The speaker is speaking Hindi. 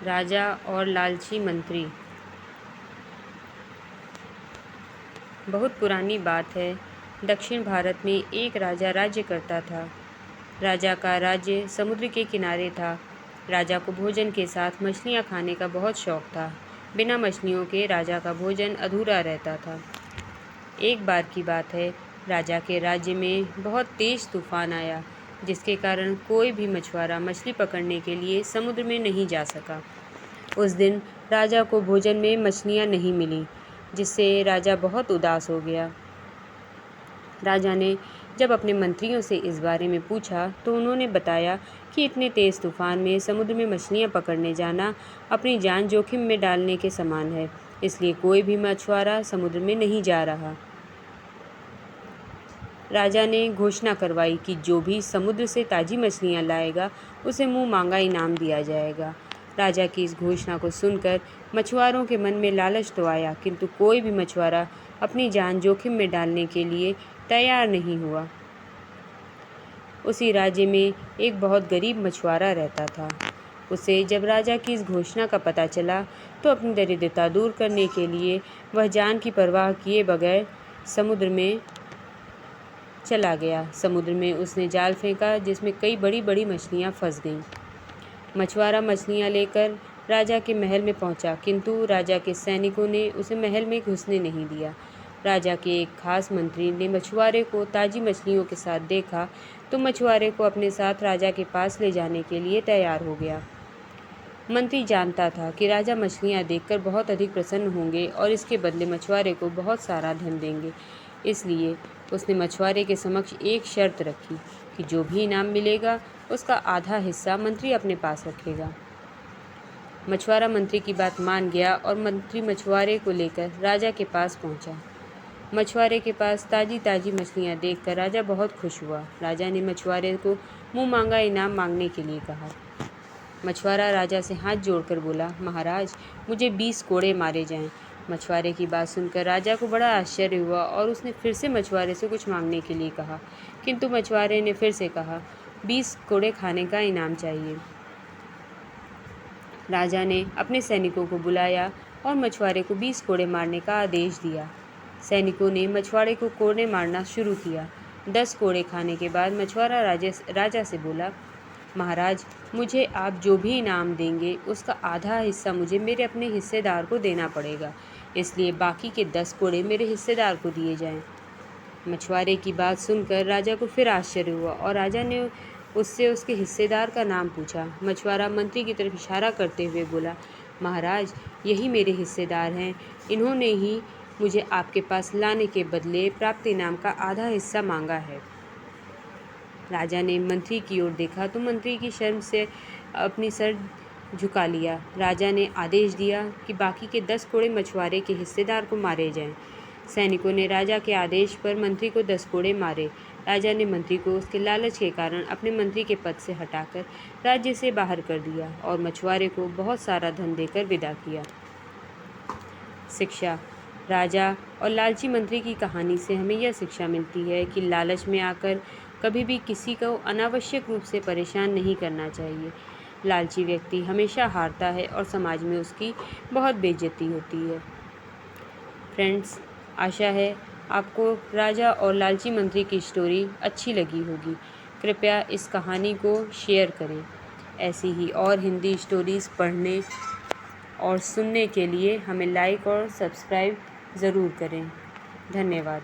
राजा और लालची मंत्री। बहुत पुरानी बात है। दक्षिण भारत में एक राजा राज्य करता था। राजा का राज्य समुद्र के किनारे था। राजा को भोजन के साथ मछलियाँ खाने का बहुत शौक था। बिना मछलियों के राजा का भोजन अधूरा रहता था। एक बार की बात है, राजा के राज्य में बहुत तेज तूफान आया, जिसके कारण कोई भी मछुआरा मछली पकड़ने के लिए समुद्र में नहीं जा सका। उस दिन राजा को भोजन में मछलियाँ नहीं मिली, जिससे राजा बहुत उदास हो गया। राजा ने जब अपने मंत्रियों से इस बारे में पूछा तो उन्होंने बताया कि इतने तेज़ तूफान में समुद्र में मछलियाँ पकड़ने जाना अपनी जान जोखिम में डालने के समान है, इसलिए कोई भी मछुआरा समुद्र में नहीं जा रहा। राजा ने घोषणा करवाई कि जो भी समुद्र से ताज़ी मछलियाँ लाएगा उसे मुँह मांगा इनाम दिया जाएगा। राजा की इस घोषणा को सुनकर मछुआरों के मन में लालच तो आया, किंतु कोई भी मछुआरा अपनी जान जोखिम में डालने के लिए तैयार नहीं हुआ। उसी राज्य में एक बहुत गरीब मछुआरा रहता था। उसे जब राजा की इस घोषणा का पता चला तो अपनी दरिद्रता दूर करने के लिए वह जान की परवाह किए बगैर समुद्र में चला गया। समुद्र में उसने जाल फेंका, जिसमें कई बड़ी बड़ी मछलियाँ फंस गईं। मछुआरा मछलियाँ लेकर राजा के महल में पहुंचा, किंतु राजा के सैनिकों ने उसे महल में घुसने नहीं दिया। राजा के एक खास मंत्री ने मछुआरे को ताज़ी मछलियों के साथ देखा तो मछुआरे को अपने साथ राजा के पास ले जाने के लिए तैयार हो गया। मंत्री जानता था कि राजा मछलियाँ देखकर बहुत अधिक प्रसन्न होंगे और इसके बदले मछुआरे को बहुत सारा धन देंगे। इसलिए उसने मछुआरे के समक्ष एक शर्त रखी कि जो भी इनाम मिलेगा उसका आधा हिस्सा मंत्री अपने पास रखेगा। मछुआरा मंत्री की बात मान गया और मंत्री मछुआरे को लेकर राजा के पास पहुंचा। मछुआरे के पास ताज़ी ताज़ी मछलियां देखकर राजा बहुत खुश हुआ। राजा ने मछुआरे को मुँह मांगा इनाम मांगने के लिए कहा। मछुआरा राजा से हाथ जोड़कर बोला, महाराज, मुझे 20 कोड़े मारे जाएं। मछुआरे की बात सुनकर राजा को बड़ा आश्चर्य हुआ और उसने फिर से मछुआरे से कुछ मांगने के लिए कहा, किंतु मछुआरे ने फिर से कहा, 20 कोड़े खाने का इनाम चाहिए। राजा ने अपने सैनिकों को बुलाया और मछुआरे को 20 कोड़े मारने का आदेश दिया। सैनिकों ने मछुआरे को कोड़े मारना शुरू किया। 10 कोड़े खाने के बाद मछुआरा राजा से बोला, महाराज, मुझे आप जो भी इनाम देंगे उसका आधा हिस्सा मुझे मेरे अपने हिस्सेदार को देना पड़ेगा, इसलिए बाकी के 10 कोड़े मेरे हिस्सेदार को दिए जाएं। मछुआरे की बात सुनकर राजा को फिर आश्चर्य हुआ और राजा ने उससे उसके हिस्सेदार का नाम पूछा। मछुआरा मंत्री की तरफ इशारा करते हुए बोला, महाराज, यही मेरे हिस्सेदार हैं। इन्होंने ही मुझे आपके पास लाने के बदले प्राप्त इनाम का आधा हिस्सा मांगा है। राजा ने मंत्री की ओर देखा तो मंत्री की शर्म से अपनी सर झुका लिया। राजा ने आदेश दिया कि बाकी के 10 कोड़े मछुआरे के हिस्सेदार को मारे जाएं। सैनिकों ने राजा के आदेश पर मंत्री को 10 कोड़े मारे। राजा ने मंत्री को उसके लालच के कारण अपने मंत्री के पद से हटाकर राज्य से बाहर कर दिया और मछुआरे को बहुत सारा धन देकर विदा किया। शिक्षा। राजा और लालची मंत्री की कहानी से हमें यह शिक्षा मिलती है कि लालच में आकर कभी भी किसी को अनावश्यक रूप से परेशान नहीं करना चाहिए। लालची व्यक्ति हमेशा हारता है और समाज में उसकी बहुत बेइज्जती होती है। फ्रेंड्स, आशा है आपको राजा और लालची मंत्री की स्टोरी अच्छी लगी होगी। कृपया इस कहानी को शेयर करें। ऐसी ही और हिंदी स्टोरीज़ पढ़ने और सुनने के लिए हमें लाइक और सब्सक्राइब ज़रूर करें। धन्यवाद।